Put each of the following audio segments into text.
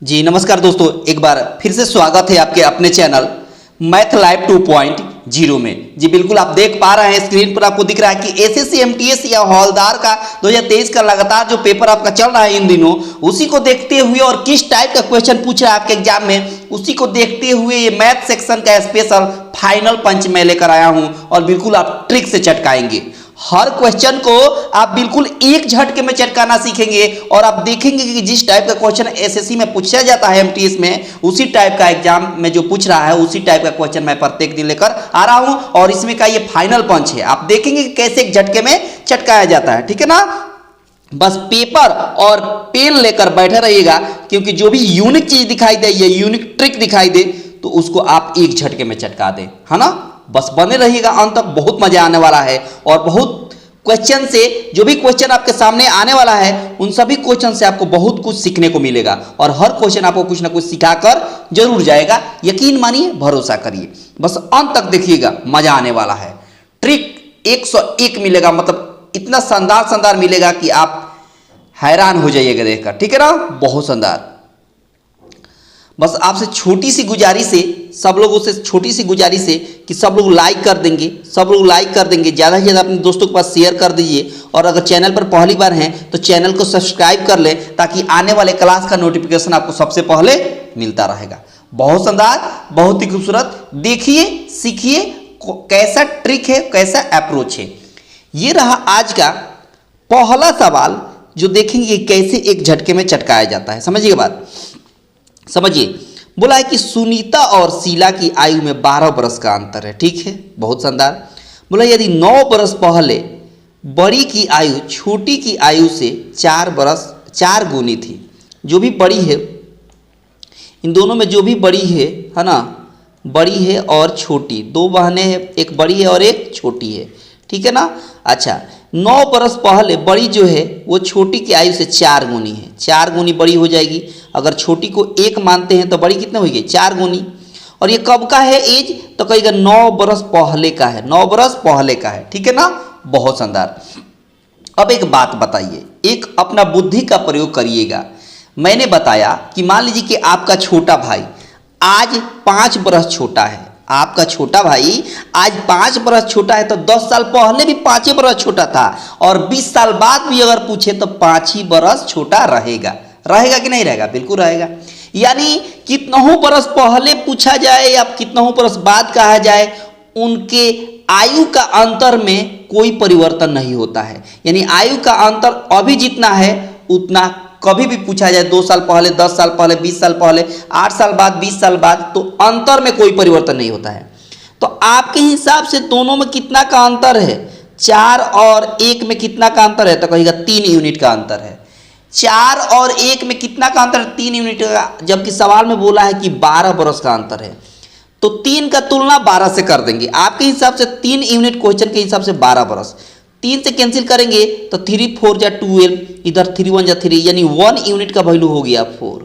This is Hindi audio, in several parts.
जी नमस्कार दोस्तों, एक बार फिर से स्वागत है आपके अपने चैनल मैथ लाइव 2.0 में। जी बिल्कुल, आप देख पा रहे हैं स्क्रीन पर आपको दिख रहा है कि एसएससी एमटीएस या हवलदार का 2023 का लगातार जो पेपर आपका चल रहा है इन दिनों, उसी को देखते हुए और किस टाइप का क्वेश्चन पूछ रहा है आपके एग्जाम में, उसी को देखते हुए ये मैथ सेक्शन का स्पेशल फाइनल पंच मैं लेकर आया हूं और बिल्कुल आप ट्रिक से चटकाएंगे। हर क्वेश्चन को आप बिल्कुल एक झटके में चटकाना सीखेंगे और आप देखेंगे कि जिस टाइप का क्वेश्चन एसएससी में पूछा जाता है एमटीएस में, उसी टाइप का एग्जाम में जो पूछ रहा है उसी टाइप का क्वेश्चन मैं प्रत्येक दिन लेकर आ रहा हूं और इसमें का ये फाइनल पंच है। आप देखेंगे कि कैसे एक झटके में चटकाया जाता है, ठीक है ना। बस पेपर और पेन लेकर बैठे रहिएगा, क्योंकि जो भी यूनिक चीज दिखाई दे, ये यूनिक ट्रिक दिखाई दे, तो उसको आप एक झटके में चटका दें, है ना। बस बने रहिएगा अंत तक, बहुत मजा आने वाला है और बहुत क्वेश्चन से, जो भी क्वेश्चन आपके सामने आने वाला है उन सभी क्वेश्चन से आपको बहुत कुछ सीखने को मिलेगा और हर क्वेश्चन आपको कुछ ना कुछ सिखाकर जरूर जाएगा। यकीन मानिए, भरोसा करिए, बस अंत तक देखिएगा, मजा आने वाला है। ट्रिक 101 मिलेगा, मतलब इतना शानदार मिलेगा कि आप हैरान हो जाइएगा देखकर, ठीक है ना। बहुत शानदार। बस आपसे छोटी सी गुजारिश है, सब लोगों से छोटी सी गुजारिश है कि सब लोग लाइक कर देंगे, ज़्यादा से ज़्यादा अपने दोस्तों के पास शेयर कर दीजिए और अगर चैनल पर पहली बार हैं तो चैनल को सब्सक्राइब कर लें, ताकि आने वाले क्लास का नोटिफिकेशन आपको सबसे पहले मिलता रहेगा। बहुत शानदार, बहुत ही खूबसूरत। देखिए, सीखिए कैसा ट्रिक है, कैसा अप्रोच है। ये रहा आज का पहला सवाल, जो देखेंगे कैसे एक झटके में चटकाया जाता है। समझिए बात, समझिए। बोला है कि सुनीता और शीला की आयु में 12 बरस का अंतर है, ठीक है, बहुत शानदार। बोला यदि 9 बरस पहले बड़ी की आयु छोटी की आयु से 4 गुनी थी, जो भी बड़ी है, इन दोनों में जो भी बड़ी है ना, बड़ी है और छोटी, दो बहनें हैं, एक बड़ी है और एक छोटी है, ठीक है ना। अच्छा, 9 बरस पहले बड़ी जो है वो छोटी की आयु से 4 गुनी है, 4 गुनी बड़ी हो जाएगी। अगर छोटी को 1 मानते हैं तो बड़ी कितने होगी, 4 गुनी। और ये कब का है एज, तो कहेगा 9 बरस पहले का है, 9 बरस पहले का है, ठीक है ना। बहुत शानदार। अब एक बात बताइए, एक अपना बुद्धि का प्रयोग करिएगा। मैंने बताया कि मान लीजिए कि आपका छोटा भाई आज 5 बरस छोटा है, आपका छोटा भाई आज 5 बरस छोटा है, तो 10 साल पहले भी 5 बरस छोटा था और 20 साल बाद भी अगर पूछे तो 5 ही बरस छोटा रहेगा। रहेगा कि नहीं रहेगा, बिल्कुल रहेगा। यानी कितनों बरस पहले पूछा जाए या कितनों बरस बाद कहा जाए, उनके आयु का अंतर में कोई परिवर्तन नहीं होता है। यानी आयु का अंतर अभी जितना है उतना कभी भी पूछा जाए, 2 साल पहले, 10 साल पहले, 20 साल पहले, 8 साल बाद, 20 साल बाद, तो अंतर में कोई परिवर्तन नहीं होता है। तो आपके हिसाब से दोनों में कितना का अंतर है, 4 और 1 में कितना का अंतर है, तो कहेगा 3 यूनिट का अंतर है। 4 और 1 में कितना का अंतर है, 3 यूनिट का, जबकि सवाल में बोला है कि 12 बरस का अंतर है, तो 3 का तुलना 12 से कर देंगे। आपके हिसाब से 3 यूनिट क्वेश्चन के हिसाब से 12 बरस, 3 से कैंसिल करेंगे तो 3 4 जा 12, इधर 3 1 जा 3, यानी 1 यूनिट का वैल्यू हो गया 4,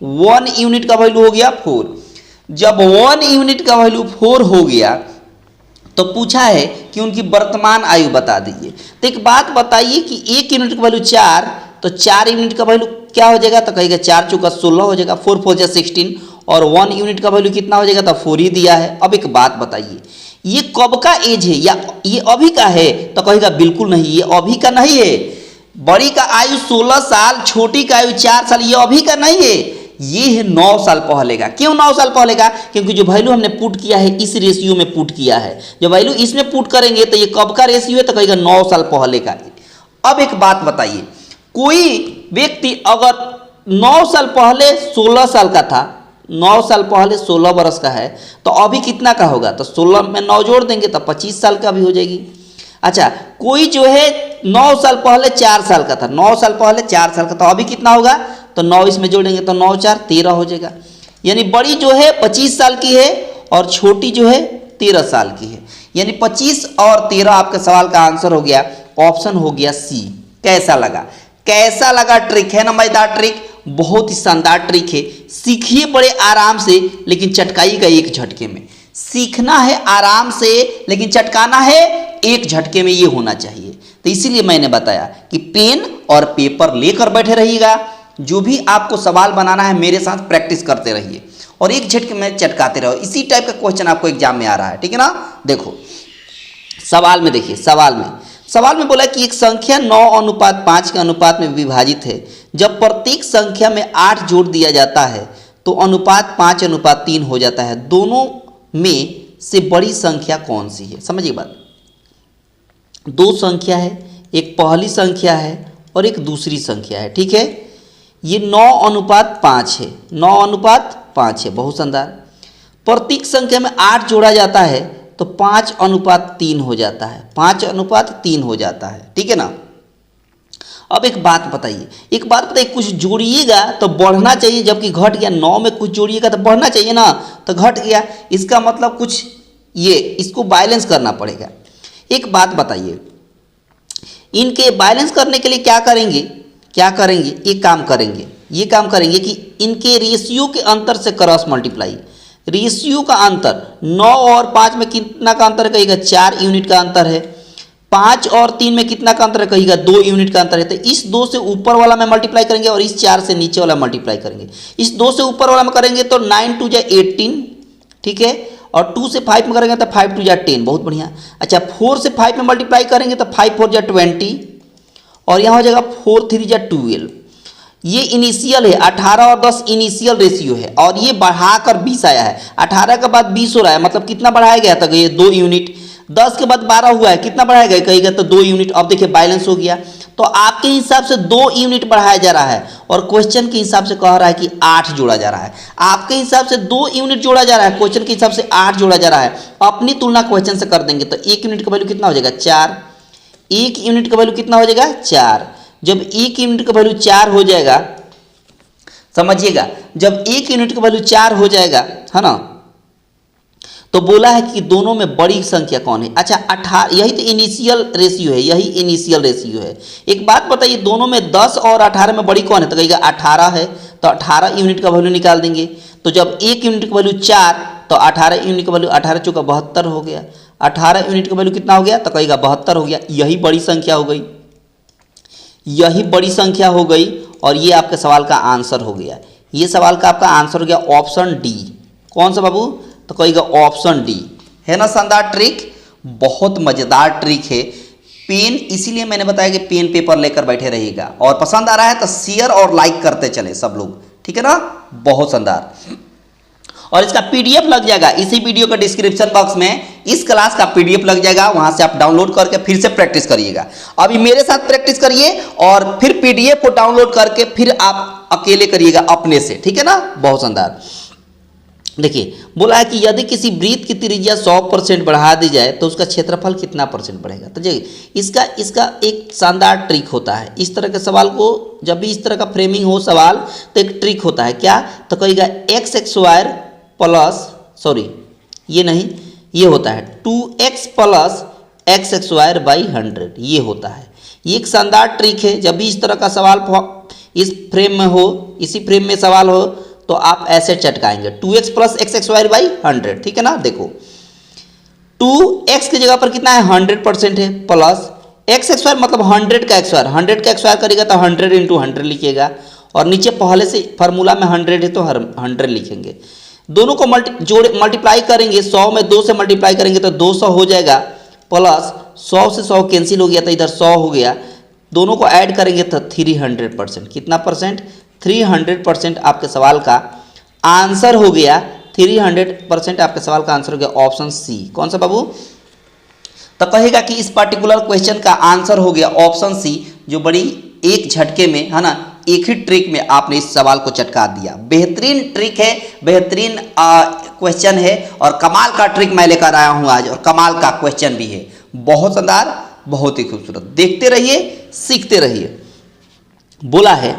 1 यूनिट का वैल्यू हो गया 4। जब 1 यूनिट का वैल्यू 4 हो गया तो पूछा है कि उनकी वर्तमान आयु बता दीजिए। तो एक बात बताइए कि 1 यूनिट का वैल्यू 4, तो 4 यूनिट का वैल्यू क्या हो जाएगा, तो कहेगा 4 चौका 16 हो जाएगा, 4 4 जा 16, और 1 यूनिट का वैल्यू कितना हो जाएगा, तो 4 ही दिया है। अब एक बात बताइए, ये कब का एज है, या ये अभी का है, तो कहेगा बिल्कुल नहीं, ये अभी का नहीं है। बड़ी का आयु 16 साल, छोटी का आयु 4 साल, ये अभी का नहीं है, ये है 9 साल पहले का। क्यों 9 साल पहले का, क्योंकि जो वैल्यू हमने पुट किया है इस रेशियो में पुट किया है। जब वैल्यू इसमें पुट करेंगे तो ये कब का रेशियो है, तो कहेगा 9 साल पहले का। अब एक बात बताइए, कोई व्यक्ति अगर 9 साल पहले 16 साल का था, 9 साल पहले 16 बरस का है, तो अभी कितना का होगा, तो 16 में 9 जोड़ देंगे तो 25 साल का भी हो जाएगी। अच्छा, कोई जो है 9 साल पहले 4 साल का था, 9 साल पहले 4 साल का, तो अभी कितना होगा, तो 9 इसमें जोड़ेंगे तो 9 4 13 हो जाएगा। यानी बड़ी जो है 25 साल की है और छोटी जो है 13 साल की है। यानी 25 और 13 आपके सवाल का आंसर हो गया, ऑप्शन हो गया सी। कैसा लगा, कैसा लगा ट्रिक, है ना मजेदार ट्रिक, बहुत ही शानदार ट्रिक है। सीखिए बड़े आराम से, लेकिन चटकाइएगा एक झटके में। सीखना है आराम से, लेकिन चटकाना है एक झटके में, ये होना चाहिए। तो इसीलिए मैंने बताया कि पेन और पेपर लेकर बैठे रहिएगा जो भी आपको सवाल बनाना है मेरे साथ प्रैक्टिस करते रहिए और एक झटके में चटकाते रहो। इसी टाइप का क्वेश्चन आपको एग्जाम में आ रहा है, ठीक है ना। देखो सवाल में देखिए, सवाल में बोला कि एक संख्या 9:5 के अनुपात में विभाजित है। जब प्रत्येक संख्या में 8 जोड़ दिया जाता है तो अनुपात 5:3 हो जाता है। दोनों में से बड़ी संख्या कौन सी है? समझिए बात, दो संख्या है, एक पहली संख्या है और एक दूसरी संख्या है, ठीक है। ये 9:5 है, 9:5 है, बहुत शानदार। प्रत्येक संख्या में 8 जोड़ा जाता है तो 5:3 हो जाता है, 5:3 हो जाता है, ठीक है ना। अब एक बात बताइए, कुछ जोड़िएगा तो बढ़ना चाहिए, जबकि घट गया। 9 में कुछ जोड़िएगा तो बढ़ना चाहिए ना, तो घट गया। इसका मतलब कुछ ये इसको बैलेंस करना पड़ेगा। एक बात बताइए, इनके बैलेंस करने के लिए क्या करेंगे, ये काम करेंगे कि इनके रेशियो के अंतर से क्रॉस मल्टीप्लाई। रेशियो का अंतर 9 और 5 में कितना का अंतर है कहिएगा? 4 यूनिट का अंतर है। 5 और 3 में कितना का अंतर है कहिएगा? 2 यूनिट का अंतर है। तो इस 2 से ऊपर वाला में मल्टीप्लाई करेंगे और इस 4 से नीचे वाला मल्टीप्लाई करेंगे। इस 2 से ऊपर वाला में करेंगे तो 9 2 18, ठीक है। और 2 से 5 में करेंगे तो 5 2 10, बहुत बढ़िया। अच्छा 4 से 5 में मल्टीप्लाई करेंगे तो 5 4 20 और यहाँ हो जाएगा 4 3 12। ये इनिशियल है, 18 और 10 इनिशियल रेशियो है और ये बढ़ाकर 20 आया है। 18 के बाद 20 हो रहा है, मतलब कितना बढ़ाया गया था? ये 2 यूनिट। 10 के बाद 12 हुआ है, कितना बढ़ाया गया कहिएगा? तो 2 यूनिट। अब देखिए बैलेंस हो गया। तो आपके हिसाब से 2 यूनिट बढ़ाया जा रहा है और क्वेश्चन के हिसाब से कह रहा है कि 8 जोड़ा जा रहा है। आपके हिसाब से 2 यूनिट जोड़ा जा रहा है, क्वेश्चन के हिसाब से 8 जोड़ा जा रहा है। अपनी तुलना क्वेश्चन से कर देंगे तो 1 यूनिट का वैल्यू कितना हो जाएगा? 4। 1 यूनिट का वैल्यू कितना हो जाएगा? 4। जब 1 यूनिट का वैल्यू 4 हो जाएगा, समझिएगा, जब 1 यूनिट का वैल्यू 4 हो जाएगा, है ना, तो बोला है कि दोनों में बड़ी संख्या कौन है? अच्छा 18, यही तो इनिशियल रेशियो है, एक बात बताइए, दोनों में 10 और 18 में बड़ी कौन है? तो कहिएगा 18 है। तो 18 यूनिट का वैल्यू निकाल देंगे। तो जब 1 यूनिट का वैल्यू 4 तो 18 यूनिट का वैल्यू 18 चौका 72 हो गया। 18 यूनिट का वैल्यू कितना हो गया? तो कहिएगा 72 हो गया। यही बड़ी संख्या हो गई और ये आपके सवाल का आंसर हो गया। ये सवाल का आपका आंसर हो गया ऑप्शन डी। कौन सा बाबू? तो कहिएगा ऑप्शन डी। है ना शानदार ट्रिक, बहुत मज़ेदार ट्रिक है। पेन, इसीलिए मैंने बताया कि पेन पेपर लेकर बैठे रहिएगा और पसंद आ रहा है तो शेयर और लाइक करते चले सब लोग, ठीक है ना। बहुत शानदार। और इसका पीडीएफ लग जाएगा इसी वीडियो का डिस्क्रिप्शन बॉक्स में, इस क्लास का पीडीएफ लग जाएगा, वहां से आप डाउनलोड करके फिर से प्रैक्टिस करिएगा। अभी मेरे साथ प्रैक्टिस करिए और फिर पीडीएफ को डाउनलोड करके फिर आप अकेले करिएगा अपने से, ठीक है ना। बहुत शानदार। देखिए बोला है कि यदि किसी वृत्त की त्रिज्या 100% बढ़ा दी जाए तो उसका क्षेत्रफल कितना परसेंट बढ़ेगा? तो देखिए इसका एक शानदार ट्रिक होता है। इस तरह के सवाल को जब भी इस तरह का फ्रेमिंग हो सवाल तो एक ट्रिक होता है। क्या? तो कहिएगा x² प्लस, सॉरी ये नहीं, ये होता है 2x प्लस x² बाई 100, ये होता है। ये एक शानदार ट्रिक है। जब भी इस तरह का सवाल इस फ्रेम में हो, इसी फ्रेम में सवाल हो तो आप ऐसे चटकाएंगे 2x प्लस x² बाई 100, ठीक है ना। देखो 2x की जगह पर कितना है? 100% है, प्लस x² मतलब 100 का x² 100 का x² करेगा तो 100 × 100 लिखिएगा और नीचे पहले से फार्मूला में 100 है तो 100 लिखेंगे। दोनों को मल्टीप्लाई करेंगे, 100 में 2 से मल्टीप्लाई करेंगे तो 200 हो जाएगा, प्लस 100 से 100 कैंसिल हो गया तो इधर 100 हो गया। दोनों को ऐड करेंगे तो 300%। कितना परसेंट? 300% आपके सवाल का आंसर हो गया। 300% आपके सवाल का आंसर हो गया ऑप्शन सी। कौन सा बाबू? तो कहेगा कि इस पर्टिकुलर क्वेश्चन का आंसर हो गया ऑप्शन सी, जो बड़ी एक झटके में, है ना, एक ही ट्रिक में आपने इस सवाल को चटका दिया। बेहतरीन ट्रिक है, बेहतरीन क्वेश्चन है और कमाल का ट्रिक मैं लेकर आया हूँ आज, और कमाल का क्वेश्चन भी है। बहुत शानदार, बहुत ही खूबसूरत। देखते रहिए, सीखते रहिए। बोला है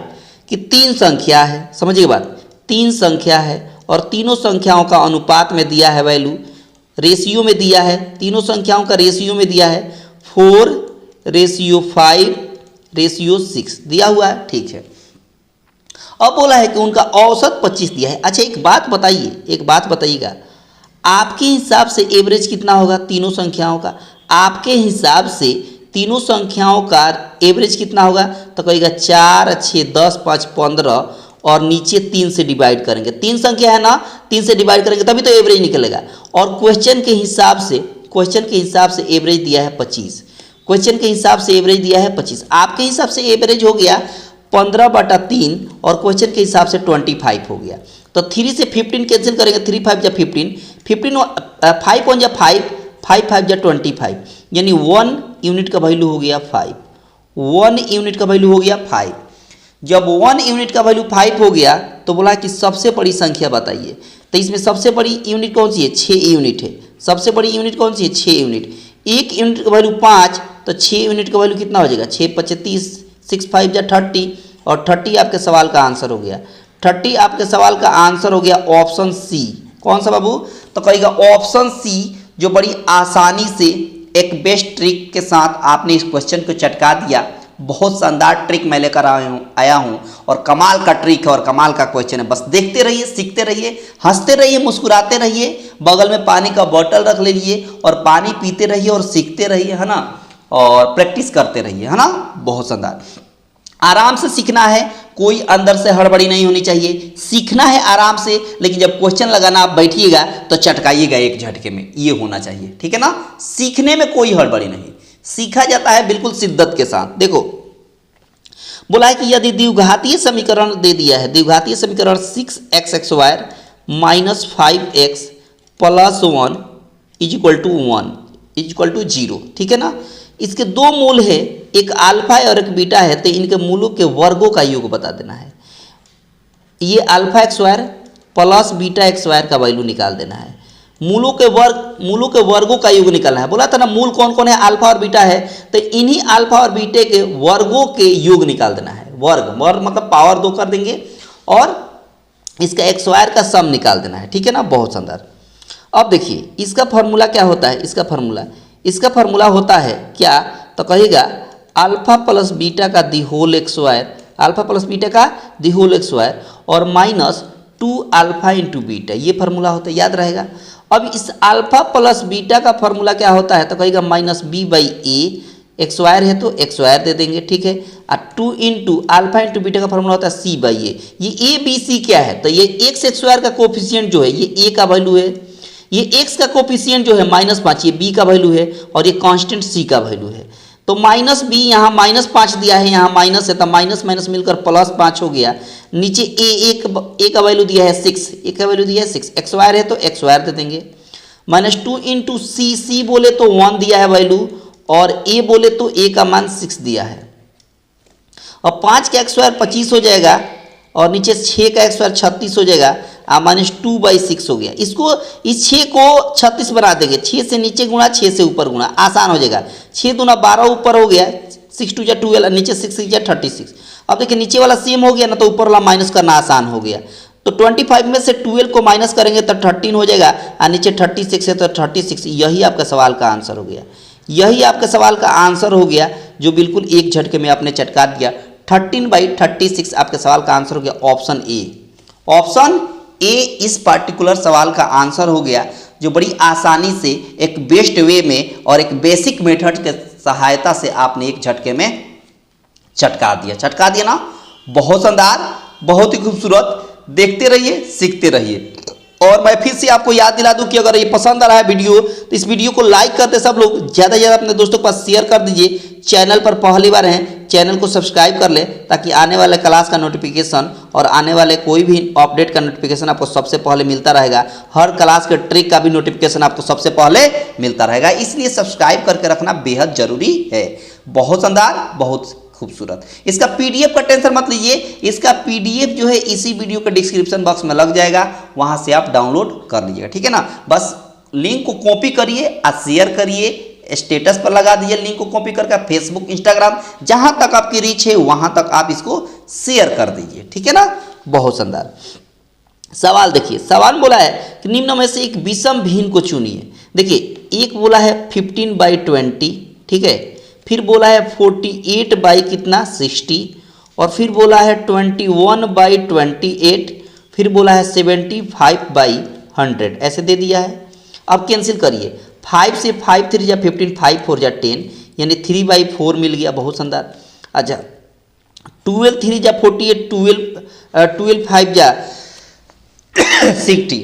कि 3 संख्या है, समझिए बात, 3 संख्या है और तीनों संख्याओं का अनुपात में दिया है वैल्यू, रेशियो में दिया है, तीनों संख्याओं का रेशियो में दिया है 4:5:6 दिया हुआ है, ठीक है। अब बोला है कि उनका औसत 25 दिया है। अच्छा एक बात बताइएगा, आपके हिसाब से एवरेज कितना होगा तीनों संख्याओं का? आपके हिसाब से तीनों संख्याओं का एवरेज कितना होगा, तो कहेगा 4, 6, 10, 5, 15 और नीचे 3 से डिवाइड करेंगे। 3 संख्या है ना, 3 से डिवाइड करेंगे तभी तो एवरेज निकलेगा। और क्वेश्चन के हिसाब से एवरेज दिया है 25। क्वेश्चन के हिसाब से एवरेज दिया है 25। आपके हिसाब से एवरेज हो गया 15/3 और क्वेश्चन के हिसाब से 25 हो गया। तो 3 से 15 कैंसिल करेंगे, 3 5 जा 15, 5 1 जा 5, 5 5 जा 25, यानी 1 यूनिट का वैल्यू हो गया 5। 1 यूनिट का वैल्यू हो गया 5। जब 1 यूनिट का वैल्यू 5 हो गया तो बोला कि सबसे बड़ी संख्या बताइए। तो इसमें सबसे बड़ी यूनिट कौन सी है, 6 यूनिट है। सबसे बड़ी यूनिट कौन सी है, 6 यूनिट। 1 यूनिट का वैल्यू 5, तो 6 यूनिट का वैल्यू कितना हो जाएगा, 6 5 30, 6 5 जा 30 और 30 आपके सवाल का आंसर हो गया। 30 आपके सवाल का आंसर हो गया ऑप्शन सी। कौन सा बाबू, तो कहेगा ऑप्शन सी, जो बड़ी आसानी से एक बेस्ट ट्रिक के साथ आपने इस क्वेश्चन को चटका दिया। बहुत शानदार ट्रिक मैं लेकर आया हूँ और कमाल का ट्रिक है और कमाल का क्वेश्चन है। बस देखते रहिए, सीखते रहिए, हंसते रहिए, मुस्कुराते रहिए, बगल में पानी का बोतल रख लीजिए और पानी पीते रहिए और सीखते रहिए, है ना, और प्रैक्टिस करते रहिए, है ना। बहुत शानदार। आराम से सीखना है, कोई अंदर से हड़बड़ी नहीं होनी चाहिए। सीखना है आराम से, लेकिन जब क्वेश्चन लगाना आप बैठिएगा तो चटकाइएगा एक झटके में, ये होना चाहिए, ठीक है ना। सीखने में कोई हड़बड़ी नहीं, सीखा जाता है बिल्कुल शिद्दत के साथ। देखो बोला है कि यदि द्विघातीय समीकरण दे दिया है, द्विघातीय समीकरण 6x(x)² -5x + 1 = 0, ठीक है ना। इसके दो मूल है, एक अल्फा है और एक बीटा है, तो इनके मूलों के वर्गों का योग बता देना है। ये alpha x² plus beta x² का वैल्यू निकाल देना है। मूलों के वर्गों का योग निकालना है। बोला था ना मूल कौन कौन है, अल्फा और बीटा है, तो इन्हीं अल्फा और बीटे के वर्गों के योग निकाल देना है। वर्ग मतलब पावर 2 कर देंगे और इसका x² का सम निकाल देना है, ठीक है ना। बहुत शानदार। अब देखिए इसका फॉर्मूला क्या होता है, इसका फॉर्मूला होता है क्या, तो कहेगा अल्फा प्लस बीटा का the whole x², alpha plus beta का दी होल x² और -2 अल्फा इंटू बीटा, ये फार्मूला होता है, याद रहेगा। अब इस अल्फा प्लस बीटा का फार्मूला क्या होता है, तो कहेगा -b/a, x² है तो x² दे देंगे, ठीक है। और 2 इंटू अल्फा इंटू बीटा का फार्मूला होता है c/a। ये a b c क्या है, तो ये x² का कोफिशिएंट जो है ये a का वैल्यू है, ये x का कोफिशिएंट जो है -5 ये b का वैल्यू है और ये कांस्टेंट c का वैल्यू है। तो -b यहाँ -5 दिया है, यहाँ माइनस है, तो माइनस माइनस मिलकर +5 हो गया। नीचे a का वैल्यू दिया है 6, a का वैल्यू दिया है 6, x² है तो x² दे देंगे। -2 इंटू c बोले तो 1 दिया है वैल्यू और a बोले तो a का मान 6 दिया है। और 5 का x² 25 हो जाएगा और नीचे 6 का x² 36 हो जाएगा और -2/6 हो गया। इस 6 को 36 बना देंगे, 6 से नीचे गुणा 6 से ऊपर गुणा, आसान हो जाएगा। 6 दूना 12 ऊपर हो गया, 6 2 जा 12, नीचे 6 6 जा 36। अब देखिए नीचे वाला सेम हो गया ना, तो ऊपर वाला माइनस करना आसान हो गया। तो 25 में से 12 को माइनस करेंगे तो 13 हो जाएगा और नीचे 36 है तो 36। यही आपका सवाल का आंसर हो गया, यही आपका सवाल का आंसर हो गया, जो बिल्कुल एक झटके में आपने चटका दिया। 13/36 आपके सवाल का आंसर हो गया ऑप्शन ए। ऑप्शन ए इस पार्टिकुलर सवाल का आंसर हो गया, जो बड़ी आसानी से एक बेस्ट वे में और एक बेसिक मेथड के सहायता से आपने एक झटके में चटका दिया ना। बहुत शानदार, बहुत ही खूबसूरत। देखते रहिए, सीखते रहिए। और मैं फिर से आपको याद दिला दूं कि अगर ये पसंद आ रहा है वीडियो तो इस वीडियो को लाइक करते सब लोग, ज़्यादा से ज़्यादा अपने दोस्तों के पास शेयर कर दीजिए। चैनल पर पहली बार हैं, चैनल को सब्सक्राइब कर ले ताकि आने वाले क्लास का नोटिफिकेशन और आने वाले कोई भी अपडेट का नोटिफिकेशन आपको सबसे पहले मिलता रहेगा। हर क्लास के ट्रिक का भी नोटिफिकेशन आपको सबसे पहले मिलता रहेगा, इसलिए सब्सक्राइब करके रखना बेहद जरूरी है। बहुत शानदार, बहुत खूबसूरत। इसका पीडीएफ का टेंशन मत लीजिए, इसका पीडीएफ जो है इसी वीडियो के डिस्क्रिप्शन बॉक्स में लग जाएगा, वहां से आप डाउनलोड कर लीजिएगा, ठीक है ना। बस लिंक को कॉपी करिए और शेयर करिए, स्टेटस पर लगा दीजिए लिंक को कॉपी करके, फेसबुक, इंस्टाग्राम, जहां तक आपकी रीच है वहां तक आप इसको शेयर कर दीजिए, ठीक है ना। बहुत शानदार। सवाल देखिए, सवाल बोला है कि निम्न में से एक विषम भिन्न को चुनिए। देखिए एक बोला है 15/20, ठीक है, फिर बोला है 48 कितना 60, और फिर बोला है 21/28, फिर बोला है 75/100, ऐसे दे दिया है। अब कैंसिल करिए, 5 से 5 3 जा 15, 5 4 जा 10, यानी 3/4 मिल गया, बहुत शानदार। अच्छा 12 3 जा 48, 12 5 जा 60,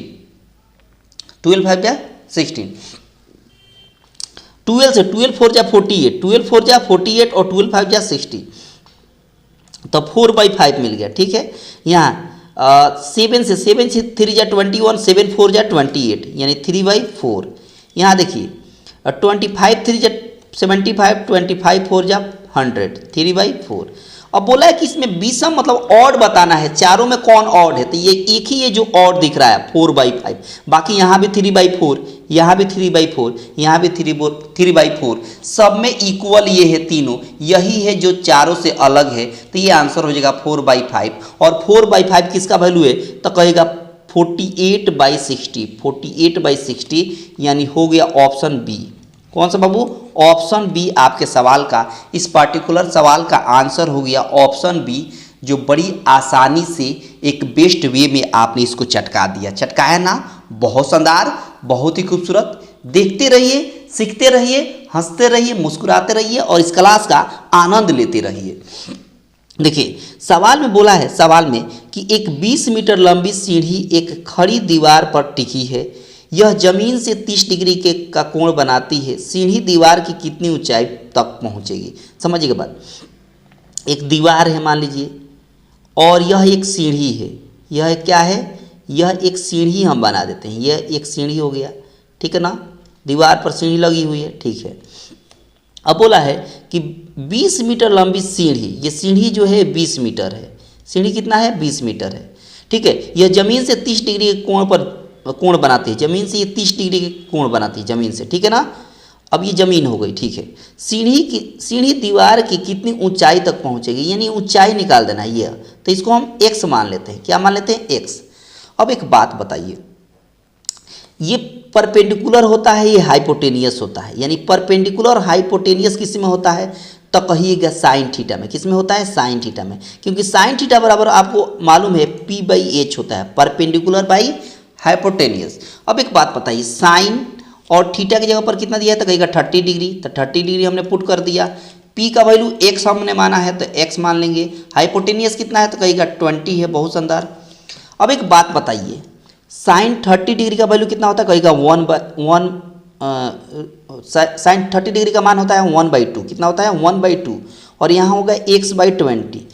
12 5 जा 16, 12 से 12 4 जा 48, 12 4 जा 48 और 12 5 जा 60, तो 4/5 मिल गया। ठीक है, यहाँ 7 से 3 जा 21, 7 4 जा 28, यानी 3/4। यहाँ देखिए 25 3 जा 75, 25 4 जा 100, 3/4। अब बोला है कि इसमें विषम मतलब ऑड बताना है, चारों में कौन ऑड है, तो ये एक ही ये जो ऑड दिख रहा है 4/5, बाकी यहाँ भी 3/4, यहाँ भी 3/4, यहाँ भी 3/4, सब में इक्वल ये है तीनों, यही है जो चारों से अलग है, तो ये आंसर हो जाएगा 4/5। और 4/5 किसका वैल्यू है, तो कहेगा 48/60, 48/60, यानी हो गया ऑप्शन बी। कौन सा बाबू, ऑप्शन बी आपके सवाल का, इस पार्टिकुलर सवाल का आंसर हो गया ऑप्शन बी, जो बड़ी आसानी से एक बेस्ट वे में आपने इसको चटका दिया। चटकाया ना, बहुत शानदार, बहुत ही खूबसूरत। देखते रहिए, सीखते रहिए, हंसते रहिए, मुस्कुराते रहिए और इस क्लास का आनंद लेते रहिए। देखिए सवाल में बोला है, सवाल में कि एक 20 मीटर लंबी सीढ़ी एक खड़ी दीवार पर टिकी है, यह जमीन से 30 डिग्री का कोण बनाती है, सीढ़ी दीवार की कितनी ऊंचाई तक पहुंचेगी। समझिएगा बात, एक दीवार है मान लीजिए और यह एक सीढ़ी है, यह क्या है, यह एक सीढ़ी हम बना देते हैं, यह एक सीढ़ी हो गया, ठीक है ना, दीवार पर सीढ़ी लगी हुई है, ठीक है। अब बोला है कि 20 मीटर लंबी सीढ़ी, ये सीढ़ी जो है 20 मीटर है, सीढ़ी कितना है, 20 मीटर है, ठीक है। यह जमीन से 30 डिग्री के कोण पर कोण बनाती है, जमीन से ये 30 डिग्री के कोण बनाती है जमीन से, ठीक है ना। अब ये जमीन हो गई, ठीक है। सीढ़ी दीवार की कितनी ऊंचाई तक पहुंचेगी, यानी ऊंचाई निकाल देना है ये, तो इसको हम x मान लेते हैं। क्या मान लेते हैं, x। अब एक बात बताइए, ये परपेंडिकुलर होता है, ये हाइपोटेनियस होता है, यानी परपेंडिकुलर और हाइपोटेनियस किस में होता है, तो कहिएगा साइन थीटा में। किस में होता है, साइन थीटा में, क्योंकि साइन थीटा बराबर आपको मालूम है p/h होता है, परपेंडिकुलर बाई हाइपोटेनियस। अब एक बात बताइए, साइन और थीटा की जगह पर कितना दिया है, तो कहेगा 30 डिग्री, तो 30 डिग्री हमने पुट कर दिया। p का वैल्यू x हमने माना है तो x मान लेंगे। हाइपोटेनियस कितना है, तो कहेगा 20 है, बहुत शानदार। अब एक बात बताइए, साइन 30 डिग्री का वैल्यू कितना होता है, कहेगा 1/1, साइन 30 डिग्री का मान होता है 1/2, कितना होता है 1/2, और यहाँ होगा x/20,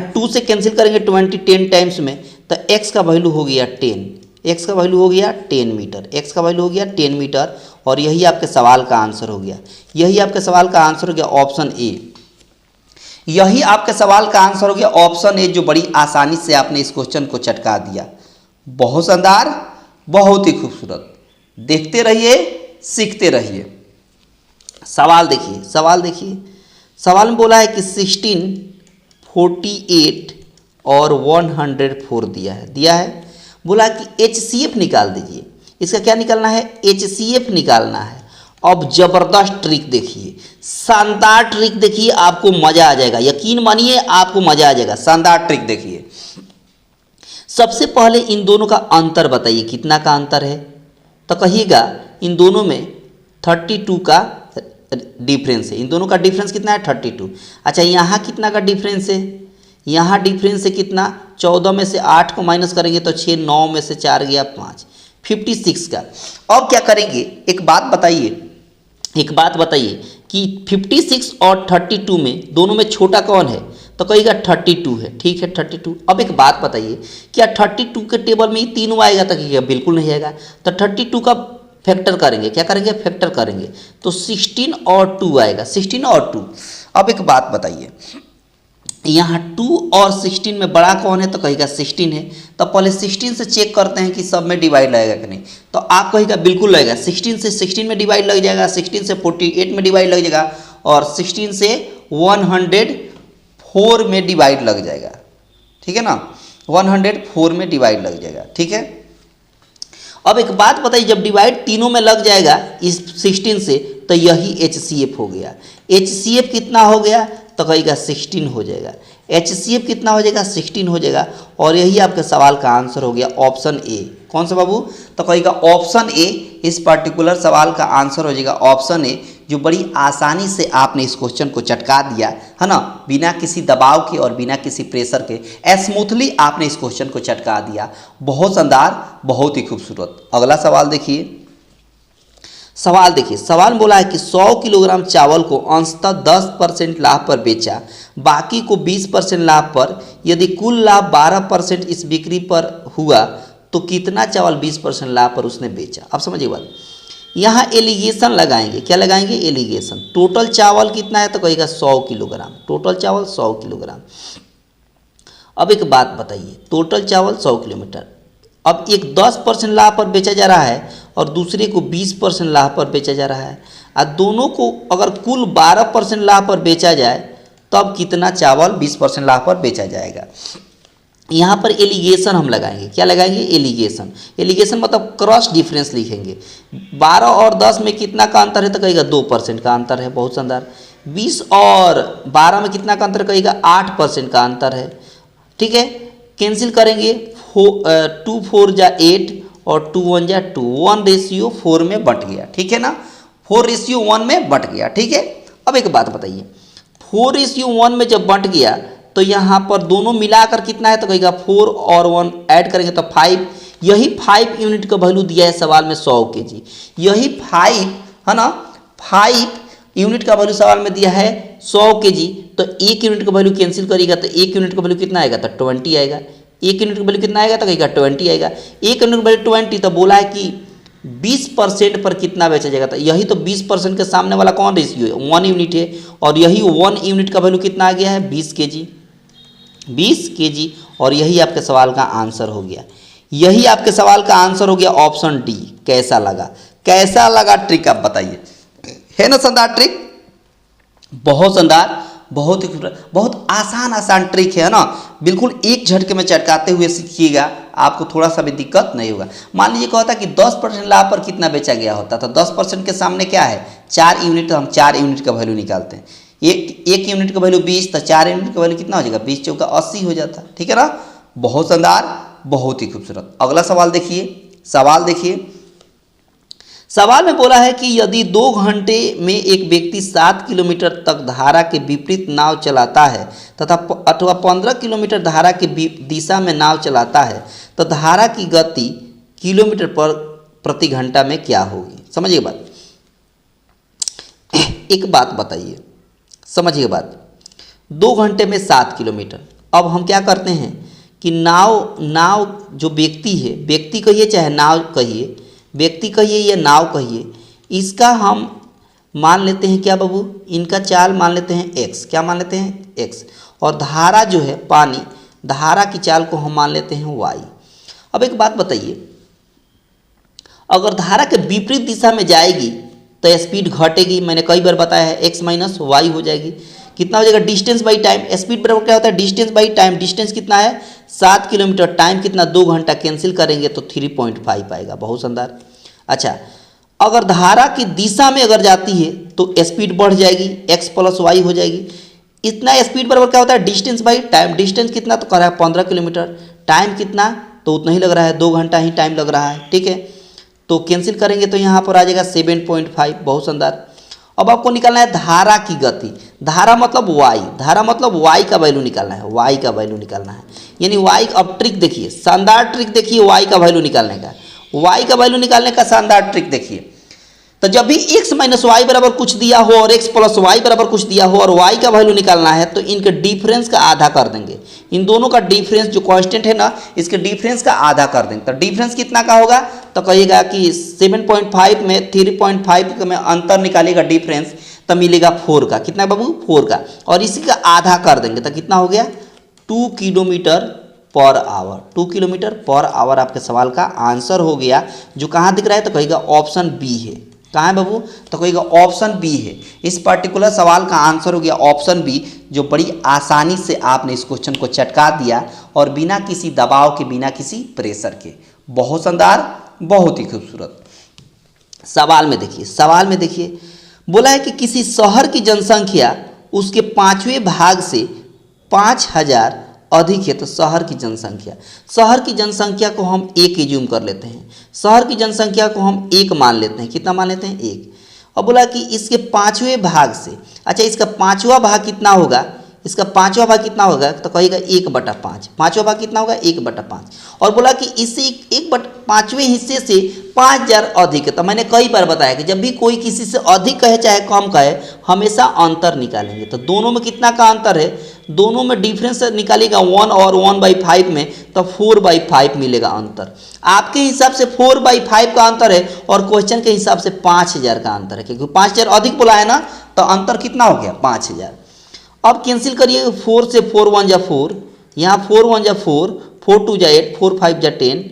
2 से कैंसिल करेंगे 20 10 टाइम्स में, तो x का वैल्यू हो गया 10, x का वैल्यू हो गया 10 मीटर, x का वैल्यू हो गया 10 मीटर, और यही आपके सवाल का आंसर हो गया, यही आपके सवाल का आंसर हो गया ऑप्शन ए, यही आपके सवाल का आंसर हो गया ऑप्शन ए, जो बड़ी आसानी से आपने इस क्वेश्चन को चटका दिया। बहुत शानदार, बहुत ही खूबसूरत। देखते रहिए, सीखते रहिए। सवाल देखिए, सवाल देखिए, सवाल में बोला है कि 16, 48 और 104 दिया है। बोला कि HCF निकाल दीजिए, इसका क्या निकालना है, HCF निकालना है। अब जबरदस्त ट्रिक देखिए, शानदार ट्रिक देखिए, आपको मजा आ जाएगा, यकीन मानिए आपको मजा आ जाएगा। शानदार ट्रिक देखिए, सबसे पहले इन दोनों का अंतर बताइए, कितना का अंतर है, तो कहिएगा इन दोनों में 32 का डिफरेंस है, इन दोनों का डिफरेंस कितना है 32। अच्छा यहाँ कितना का डिफरेंस है, यहाँ डिफरेंस है कितना, 14 में से 8 को माइनस करेंगे तो 6, 9 में से 4 गया 5, 56 का। अब क्या करेंगे, एक बात बताइए कि 56 और 32 में दोनों में छोटा कौन है, तो कहिएगा 32 है, ठीक है 32। अब एक बात बताइए, क्या 32 के टेबल में ही तीनों आएगा, तो कहिएगा बिल्कुल नहीं आएगा, तो 32 का फैक्टर करेंगे, क्या करेंगे, फैक्टर करेंगे, तो 16 और 2 आएगा, 16 और 2। अब एक बात बताइए, यहाँ 2 और 16 में बड़ा कौन है, तो कहेगा 16 है, तो पहले 16 से चेक करते हैं कि सब में डिवाइड लगेगा कि नहीं, तो आप कहेगा बिल्कुल लगेगा, 16 से 16 में डिवाइड लग जाएगा, 16 से 48 में डिवाइड लग जाएगा, और 16 से 104 में डिवाइड लग जाएगा, ठीक है ना, 104 में डिवाइड लग जाएगा, ठीक है। अब एक बात बताइए, जब डिवाइड तीनों में लग जाएगा इस 16 से, तो यही HCF हो गया। HCF कितना हो गया, तो कहेगा 16 हो जाएगा, HCF कितना हो जाएगा, 16 हो जाएगा, और यही आपके सवाल का आंसर हो गया ऑप्शन ए। कौन सा बाबू, तो कहेगा ऑप्शन ए, इस पर्टिकुलर सवाल का आंसर हो जाएगा ऑप्शन ए, जो बड़ी आसानी से आपने इस क्वेश्चन को चटका दिया है ना, बिना किसी दबाव के और बिना किसी प्रेशर के स्मूथली आपने इस क्वेश्चन को चटका दिया। बहुत शानदार, बहुत ही खूबसूरत। अगला सवाल देखिए। सवाल देखिए, सवाल बोला है कि 100 किलोग्राम चावल को अंशतः 10% लाभ पर बेचा, बाकी को 20% लाभ पर। यदि कुल लाभ 12% इस बिक्री पर हुआ तो कितना चावल 20% लाभ पर उसने बेचा। अब समझिए बात, यहाँ एलिगेशन लगाएंगे। क्या लगाएंगे? एलिगेशन। टोटल चावल कितना है तो कहेगा 100 किलोग्राम। टोटल चावल 100 किलोग्राम। अब एक बात बताइए, टोटल चावल 100 किलोमीटर, अब एक 10% लाभ पर बेचा जा रहा है और दूसरे को 20% लाभ पर बेचा जा रहा है, और दोनों को अगर कुल 12% लाभ पर बेचा जाए तब कितना चावल 20% लाभ पर बेचा जाएगा। यहाँ पर एलिगेशन हम लगाएंगे। क्या लगाएंगे? एलिगेशन। एलिगेशन मतलब क्रॉस डिफरेंस लिखेंगे। 12 और 10 में कितना का अंतर है तो कहेगा 2% का अंतर है। बहुत शानदार। 20 और 12 में कितना का अंतर कहेगा? 8% का अंतर है। ठीक है, कैंसिल करेंगे। 2 4 जा 8 और 2 1 जा 2, 1:4 में बंट गया। ठीक है ना, 4:1 में बंट गया। ठीक है, अब एक बात बताइए, 4:1 में जब बंट गया तो यहाँ पर दोनों मिलाकर कितना है तो कहेगा 4 और 1 ऐड करेंगे तो 5। यही 5 यूनिट का वैल्यू दिया है सवाल में 100 kg। यही 5 है ना, 5 यूनिट का वैल्यू सवाल में दिया है 100 kg। तो 1 यूनिट का वैल्यू कैंसिल करेगा तो 1 यूनिट का वैल्यू कितना आएगा तो 20 आएगा। 1 यूनिट का वैल्यू कितना आएगा तो कहेगा 20 आएगा। 1 यूनिट का वैल्यू 20, तो बोला है कि 20% पर कितना बेचा जाएगा। तो यही तो 20% के सामने वाला कौन रेशियो है? 1 यूनिट है, और यही 1 यूनिट का वैल्यू कितना आ गया है? 20 kg। 20 kg, और यही आपके सवाल का आंसर हो गया। यही आपके सवाल का आंसर हो गया ऑप्शन डी। कैसा लगा? कैसा लगा ट्रिक आप बताइए। है ना शानदार ट्रिक? बहुत शानदार, बहुत ही खूबसूरत, बहुत आसान ट्रिक है ना। बिल्कुल एक झटके में चटकाते हुए सीखिएगा, आपको थोड़ा सा भी दिक्कत नहीं होगा। मान लीजिए कहता कि 10% लाभ पर कितना बेचा गया होता, तो 10% के सामने क्या है? 4 यूनिट। तो हम 4 यूनिट का वैल्यू निकालते हैं। एक यूनिट का वैल्यू 20, तो 4 यूनिट का वैल्यू कितना हो जाएगा? 20 चौका 80 हो जाता। ठीक है ना, बहुत शानदार, बहुत ही खूबसूरत। अगला सवाल देखिए। सवाल देखिए, सवाल में बोला है कि यदि 2 घंटे में एक व्यक्ति 7 किलोमीटर तक धारा के विपरीत नाव चलाता है तथा अथवा 15 किलोमीटर धारा की दिशा में नाव चलाता है तो धारा की गति किलोमीटर पर प्रति घंटा में क्या होगी। समझिए बात, एक बात बताइए, समझिए बात। 2 घंटे में 7 किलोमीटर। अब हम क्या करते हैं कि नाव जो व्यक्ति है, व्यक्ति कहिए चाहे नाव कहिए, व्यक्ति कहिए या नाव कहिए, इसका हम मान लेते हैं क्या बाबू? इनका चाल मान लेते हैं x। क्या मान लेते हैं? x। और धारा जो है पानी, धारा की चाल को हम मान लेते हैं y। अब एक बात बताइए, अगर धारा के विपरीत दिशा में जाएगी तो स्पीड घटेगी। मैंने कई बार बताया है, x माइनस वाई हो जाएगी। कितना हो जाएगा? Distance by time. स्पीड बराबर क्या होता है? Distance by time. डिस्टेंस कितना है? 7 किलोमीटर। टाइम कितना? 2 घंटा। कैंसिल करेंगे तो 3.5 आएगा। बहुत शानदार। अच्छा, अगर धारा की दिशा में अगर जाती है तो स्पीड बढ़ जाएगी, x प्लस वाई हो जाएगी। इतना स्पीड बराबर क्या होता है? Distance by time. डिस्टेंस कितना तो कर रहा है 15 किलोमीटर। टाइम कितना तो उतना ही लग रहा है, 2 घंटा ही टाइम लग रहा है। ठीक है, तो कैंसिल करेंगे तो यहाँ पर आ जाएगा 7.5। बहुत शानदार। अब आपको निकालना है धारा की गति। धारा मतलब y, धारा मतलब y का वैल्यू निकालना है, y का वैल्यू निकालना है। यानी y, अब ट्रिक देखिए, शानदार ट्रिक देखिए y का वैल्यू निकालने का। y का वैल्यू निकालने का शानदार ट्रिक देखिए। तो जब भी x माइनस वाई बराबर कुछ दिया हो और x प्लस वाई बराबर कुछ दिया हो और y का वैल्यू निकालना है तो इनके डिफरेंस का आधा कर देंगे। इन दोनों का डिफरेंस जो कांस्टेंट है ना, इसके डिफरेंस का आधा कर देंगे। तो डिफरेंस कितना का होगा तो कहिएगा कि 7.5 में 3.5 में अंतर निकालेगा डिफरेंस, तो मिलेगा 4 का। कितना बाबू? 4 का। और इसी का आधा कर देंगे तो कितना हो गया? 2 kilometre per hour. 2 kilometre per hour आपके सवाल का आंसर हो गया। जो कहाँ दिख रहा है तो कहेगा ऑप्शन बी है। कहाँ है बाबू? तो कहेगा ऑप्शन बी है। इस पर्टिकुलर सवाल का आंसर हो गया ऑप्शन बी, जो बड़ी आसानी से आपने इस क्वेश्चन को चटका दिया और बिना किसी दबाव के, बिना किसी प्रेशर के। बहुत शानदार, बहुत ही खूबसूरत। सवाल में देखिए, सवाल में देखिए, बोला है कि किसी शहर की जनसंख्या उसके 5वें भाग से 5000 अधिक है तो शहर की जनसंख्या, शहर की जनसंख्या को हम 1 एज्यूम कर लेते हैं। शहर की जनसंख्या को हम 1 मान लेते हैं। कितना मान लेते हैं? 1। और बोला कि इसके पाँचवें भाग से, अच्छा इसका पाँचवा भाग कितना होगा, इसका पाँचवा भाग कितना होगा, तो कहेगा 1/5। पाँचवा भाग कितना होगा, 1/5। और बोला कि इससे 1/5वें हिस्से से 5000 अधिक है। तो मैंने कई बार बताया कि जब भी कोई किसी से अधिक कहे चाहे कम कहे, हमेशा अंतर निकालेंगे। तो दोनों में कितना का अंतर है, दोनों में डिफरेंस निकालेगा 1 और 1/5 में, तो 4/5 मिलेगा अंतर। आपके हिसाब से 4/5 का अंतर है और क्वेश्चन के हिसाब से 5000 का अंतर है, क्योंकि 5000 अधिक बोला है ना, तो अंतर कितना हो गया, 5000। अब कैंसिल करिए, 4 से 4 1 जा 4, यहाँ 4 1 जा 4, 4 2 जा 8, 4 5 जा 10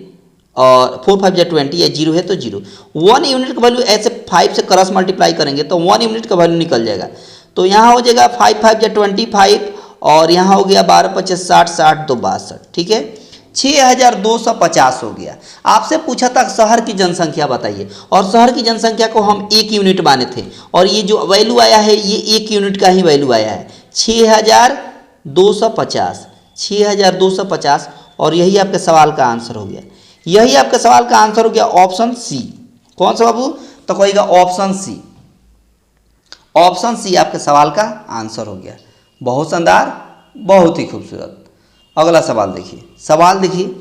और 4 5 जा 20, या 0 है तो 0। 1 यूनिट का वैल्यू ऐसे 5 से क्रॉस मल्टीप्लाई करेंगे तो 1 यूनिट का वैल्यू निकल जाएगा। तो यहाँ हो जाएगा 5 5 जा 25 और यहाँ हो गया 12 25 60 60 2 62, ठीक है, 6250 हो गया। आपसे पूछा था शहर की जनसंख्या बताइए, और शहर की जनसंख्या को हम 1 यूनिट माने थे, और ये जो वैल्यू आया है ये 1 यूनिट का ही वैल्यू आया है, 6250, 6250। और यही आपके सवाल का आंसर हो गया, यही आपके सवाल का आंसर हो गया ऑप्शन सी। कौन सा बाबू, तो कहेगा ऑप्शन सी, ऑप्शन सी आपके सवाल का आंसर हो गया। बहुत शानदार, बहुत ही खूबसूरत। अगला सवाल देखिए, सवाल देखिए,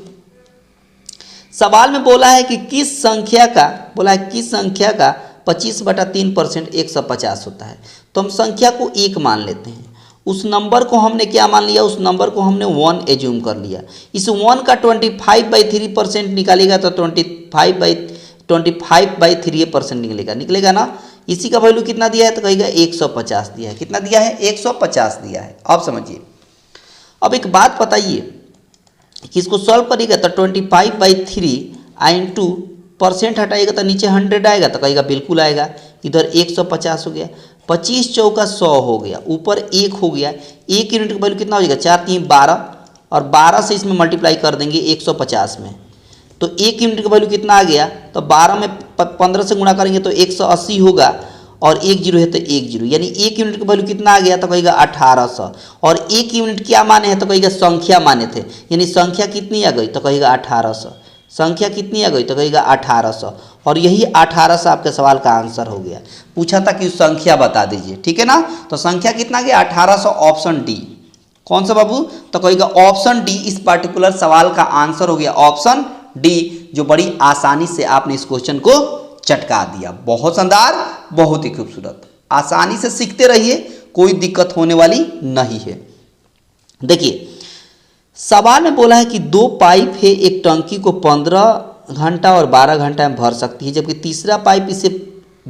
सवाल में बोला है कि किस संख्या का, बोला है किस संख्या का 25/3% 150 होता है। तो हम संख्या को 1 मान लेते हैं, उस नंबर को हमने क्या मान लिया, उस नंबर को हमने 1 एज्यूम कर लिया। इस 1 का 25/3% निकालेगा तो 25/3% निकलेगा ना। इसी का वैल्यू कितना दिया है, तो कहेगा 150 दिया है। कितना दिया है, 150 दिया है। अब समझिए, अब एक बात बताइए कि इसको सॉल्व करिएगा तो 25/3 इंटू परसेंट हटाएगा तो नीचे 100 आएगा, तो कहेगा बिल्कुल आएगा। इधर 150 हो गया, 25 चौका 100 हो गया, ऊपर 1 हो गया। 1 यूनिट का वैल्यू कितना हो जाएगा, 4 3 12, और 12 से इसमें मल्टीप्लाई कर देंगे 150 में, तो 1 यूनिट का वैल्यू कितना आ गया, तो 12 में 15 से गुणा करेंगे तो 180 होगा, और 1 0 है तो 1 0, यानी 1 यूनिट का वैल्यू कितना आ गया, तो कहेगा 1800। और 1 यूनिट क्या माने हैं, तो कहेगा संख्या माने थे, यानी संख्या कितनी आ गई, तो कहेगा 1800। संख्या कितनी आ गई, तो कहेगा 1800, और यही 1800 आपके सवाल का आंसर हो गया। पूछा था कि संख्या बता दीजिए, ठीक है ना, तो संख्या कितना गया, 1800, ऑप्शन डी। कौन सा बाबू, तो कहेगा ऑप्शन डी इस पर्टिकुलर सवाल का आंसर हो गया, ऑप्शन डी, जो बड़ी आसानी से आपने इस क्वेश्चन को चटका दिया। बहुत शानदार, बहुत ही खूबसूरत। आसानी से सीखते रहिए, कोई दिक्कत होने वाली नहीं है। देखिए सवाल में बोला है कि 2 पाइप है, एक टंकी को 15 घंटा और 12 घंटा में भर सकती है, जबकि तीसरा पाइप इसे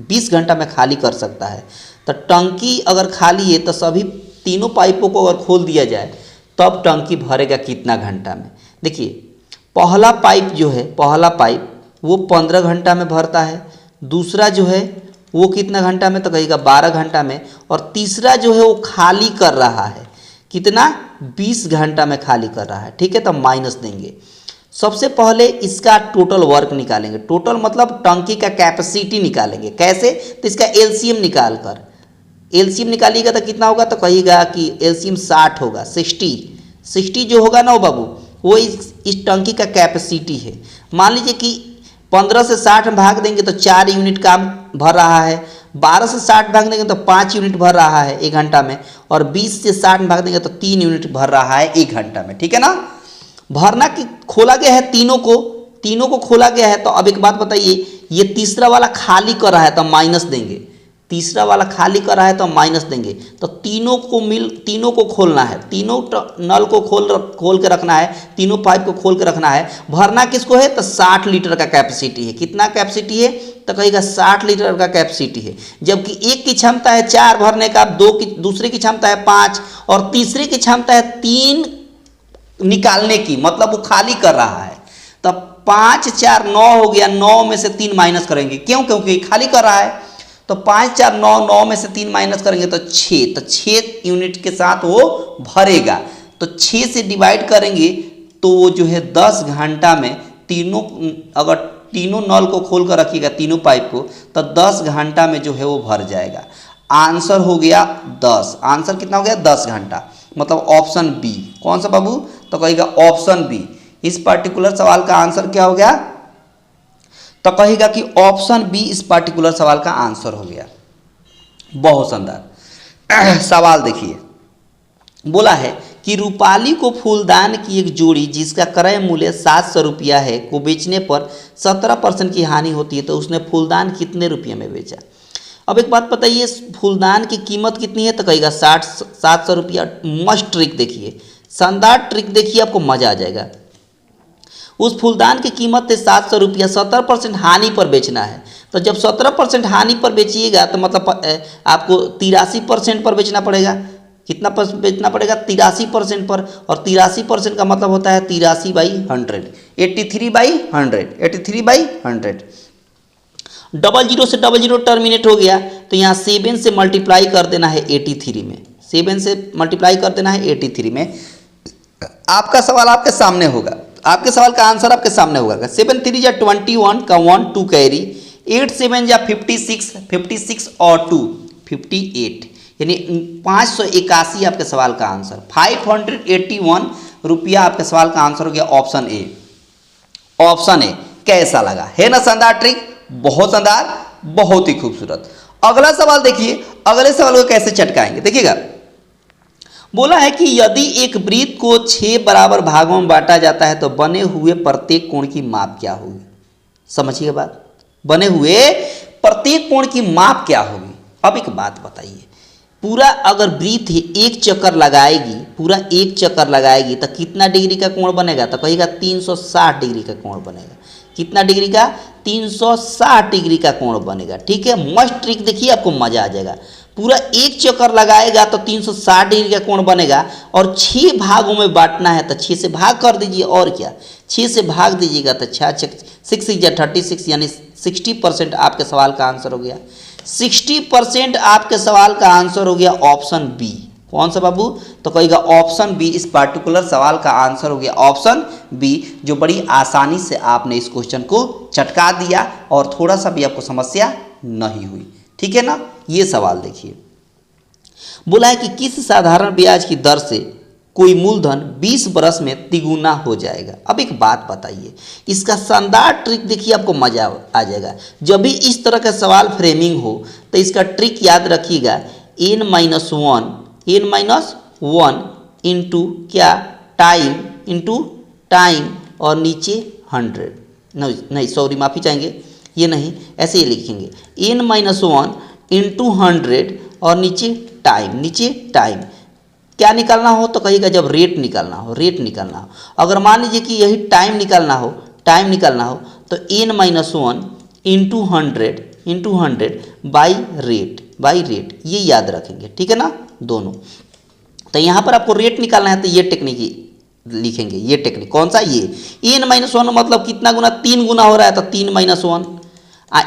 20 घंटा में खाली कर सकता है। तो टंकी अगर खाली है तो सभी तीनों पाइपों को अगर खोल दिया जाए तब टंकी भरेगा कितना घंटा में। देखिए पहला पाइप जो है, पहला पाइप वो 15 घंटा में भरता है, दूसरा जो है वो कितना घंटा में, तो कहेगा 12 घंटा में, और तीसरा जो है वो खाली कर रहा है कितना, 20 घंटा में खाली कर रहा है। ठीक है, तो माइनस देंगे। सबसे पहले इसका टोटल वर्क निकालेंगे, टोटल मतलब टंकी का कैपेसिटी निकालेंगे। कैसे, तो इसका एलसीएम निकाल कर, एलसीएम निकालिएगा तो कितना होगा, तो कहिएगा कि एलसीएम 60 होगा, 60 जो होगा ना वो बाबू वो इस टंकी का कैपेसिटी है। मान लीजिए कि 15 से 60 में भाग देंगे तो 4 यूनिट काम भर रहा है, 12 से 60 भाग देंगे तो 5 यूनिट भर रहा है 1 घंटा में, और 20 से 60 में भाग देंगे तो 3 यूनिट भर रहा है 1 घंटा में। ठीक है ना, भरना कि खोला गया है, तीनों को खोला गया है। तो अब एक बात बताइए, ये तीसरा वाला खाली कर रहा है तो माइनस देंगे, तीसरा वाला खाली कर रहा है तो माइनस देंगे। तो तीनों को खोलना है, तीनों नल को खोल के रखना है, तीनों पाइप को खोल के रखना है। भरना किसको है, तो 60 लीटर का कैपेसिटी है। कितना कैपेसिटी है, तो कहेगा 60 लीटर का कैपेसिटी है। जबकि एक की क्षमता है 4 भरने का, दूसरे की क्षमता है 5, और तीसरे की क्षमता है 3 निकालने की, मतलब वो खाली कर रहा है। तो 5 4 9 हो गया, 9 में से 3 माइनस करेंगे, क्यों, क्योंकि खाली कर रहा है। तो 5 4 9, 9 में से 3 माइनस करेंगे तो 6, तो 6 यूनिट के साथ वो भरेगा। तो 6 से डिवाइड करेंगे तो वो जो है 10 घंटा में तीनों, अगर तीनों नल को खोल कर रखिएगा तीनों पाइप को, तो 10 घंटा में जो है वो भर जाएगा। आंसर हो गया 10, आंसर कितना हो गया, 10 घंटा, मतलब ऑप्शन बी। कौन सा बाबू, तो कहेगा ऑप्शन बी। इस पर्टिकुलर सवाल का आंसर क्या हो गया, तो कहेगा कि ऑप्शन बी इस पर्टिकुलर सवाल का आंसर हो गया। बहुत शानदार। सवाल देखिए, बोला है कि रूपाली को फूलदान की एक जोड़ी जिसका क्रय मूल्य 700 रुपया है को बेचने पर 17% की हानि होती है, तो उसने फूलदान कितने रुपये में बेचा। अब एक बात बताइए, फूलदान की कीमत कितनी है, तो कहेगा 700 रुपया। मस्त ट्रिक देखिए, शानदार ट्रिक देखिए, आपको मजा आ जाएगा। उस फूलदान की कीमत है 700 रुपया, 17% हानि पर बेचना है। तो जब 17% हानि पर बेचिएगा तो मतलब आपको 83% पर बेचना पड़ेगा। कितना पर बेचना पड़ेगा, 83% पर। और 83% का मतलब होता है 83/100, 83/100, 83/100। 00 से 00 टर्मिनेट हो गया, तो यहाँ 7 से मल्टीप्लाई कर देना है 83 में, 7 से मल्टीप्लाई कर देना है 83 में। आपका सवाल आपके सामने होगा, आपके सवाल का आंसर आपके सामने होगा। 7 3 या 21 का 1 2 कैरी, 8 7 या 56, 56 और 2 58, यानी 581 आपके सवाल का आंसर। 581 रुपया आपके सवाल का आंसर हो गया ऑप्शन ए। ऑप्शन ए कैसा लगा, है ना शानदार ट्रिक, बहुत शानदार, बहुत ही खूबसूरत। अगला सवाल देखिए, अगले सवाल को कैसे चटकाएंगे देखिएगा। बोला है कि यदि एक वृत्त को 6 बराबर भागों में बांटा जाता है तो बने हुए प्रत्येक कोण की माप क्या होगी। समझिए बात, बने हुए प्रत्येक कोण की माप क्या होगी। अब एक बात बताइए, पूरा अगर वृत्त एक चक्कर लगाएगी, पूरा एक चक्कर लगाएगी तो कितना डिग्री का कोण बनेगा, तो कहेगा 360 डिग्री का कोण बनेगा। कितना डिग्री का, 360 डिग्री का कोण बनेगा। ठीक है, मस्त ट्रिक देखिए, आपको मजा आ जाएगा। पूरा एक चक्कर लगाएगा तो 360 डिग्री का कोण बनेगा, और 6 भागों में बांटना है तो 6 से भाग कर दीजिए, और क्या 6 से भाग दीजिएगा तो 6 या 36, यानी 60% आपके सवाल का आंसर हो गया। 60% आपके सवाल का आंसर हो गया ऑप्शन बी। कौन सा बाबू, तो कहेगा ऑप्शन बी, इस पार्टिकुलर सवाल का आंसर हो गया ऑप्शन बी, जो बड़ी आसानी से आपने इस क्वेश्चन को चटका दिया और थोड़ा सा भी आपको समस्या नहीं हुई। ठीक है ना। ये सवाल देखिए, बोला है कि किस साधारण ब्याज की दर से कोई मूलधन 20 वर्ष में तिगुना हो जाएगा। अब एक बात बताइए, इसका शानदार ट्रिक देखिए, आपको मजा आ जाएगा। जब भी इस तरह का सवाल फ्रेमिंग हो तो इसका ट्रिक याद रखिएगा, n-1 इंटू क्या, टाइम और नीचे 100, नहीं सॉरी माफ़ी चाहेंगे, ये नहीं, ऐसे ही लिखेंगे n-1 इंटू 100 और नीचे टाइम। क्या निकालना हो, तो कहिएगा जब रेट निकालना हो। अगर मान लीजिए कि यही टाइम निकालना हो तो n-1 इंटू 100 बाई रेट, ये याद रखेंगे। ठीक है ना, दोनों। तो यहाँ पर आपको रेट निकालना है तो ये टेक्निक लिखेंगे, ये टेक्निक कौन सा, ये n-1 मतलब कितना गुना, 3 गुना हो रहा है तो 3-1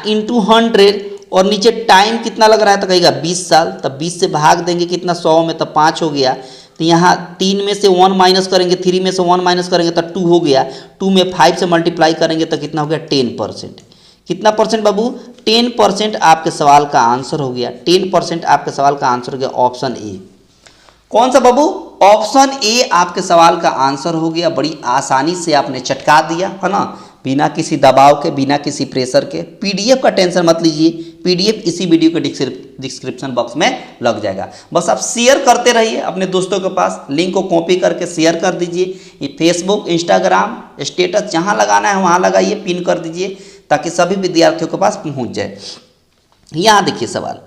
इंटू 100 और नीचे टाइम कितना लग रहा है, तो कहेगा 20 साल, तब 20 से भाग देंगे कितना, 100 में, तो 5 हो गया। तो यहाँ 3 में से 1 माइनस करेंगे, 3 में से 1 माइनस करेंगे तो 2 हो गया। 2 में 5 से मल्टीप्लाई करेंगे तो कितना हो गया, 10%। कितना परसेंट बाबू, 10% आपके सवाल का आंसर हो गया। 10% आपके सवाल का आंसर हो गया ऑप्शन ए। कौन सा बाबू, ऑप्शन ए आपके सवाल का आंसर हो गया। बड़ी आसानी से आपने चटका दिया, है ना, बिना किसी दबाव के, बिना किसी प्रेशर के। पीडीएफ का टेंशन मत लीजिए, पीडीएफ इसी वीडियो के डिस्क्रिप्शन बॉक्स में लग जाएगा। बस आप शेयर करते रहिए अपने दोस्तों के पास, लिंक को कॉपी करके शेयर कर दीजिए। फेसबुक, इंस्टाग्राम, स्टेटस जहाँ लगाना है वहाँ लगाइए, पिन कर दीजिए, ताकि सभी विद्यार्थियों के पास पहुँच जाए। यहाँ देखिए सवाल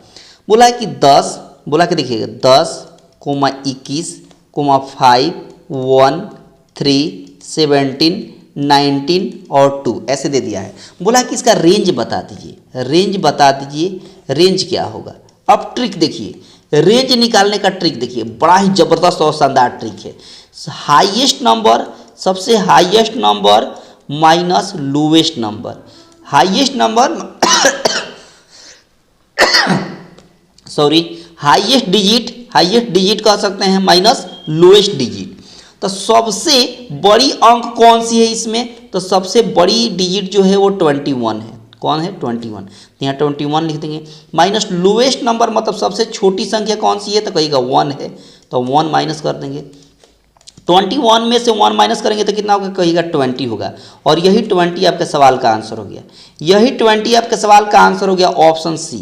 बोला है कि 10, बोला कि देखिएगा 10, 21, 5, 1, 3, 17, 19 और 2 ऐसे दे दिया है। बोला कि इसका रेंज बता दीजिए, रेंज क्या होगा। अब ट्रिक देखिए, रेंज निकालने का ट्रिक देखिए, बड़ा ही जबरदस्त और शानदार ट्रिक है। हाईएस्ट नंबर, सबसे highest number minus lowest number, highest number sorry highest digit कह सकते हैं माइनस लोएस्ट डिजिट। तो सबसे बड़ी अंक कौन सी है इसमें, तो सबसे बड़ी डिजिट जो है वो 21 है। कौन है, 21, तो यहाँ 21 लिख देंगे। माइनस लोएस्ट नंबर मतलब सबसे छोटी संख्या कौन सी है, तो कहिएगा 1 है, तो 1 माइनस कर देंगे। 21 में से 1 माइनस करेंगे तो कितना होगा, कहिएगा 20 होगा। और यही 20 आपके सवाल का आंसर हो गया। यही 20 आपके सवाल का आंसर हो गया ऑप्शन सी।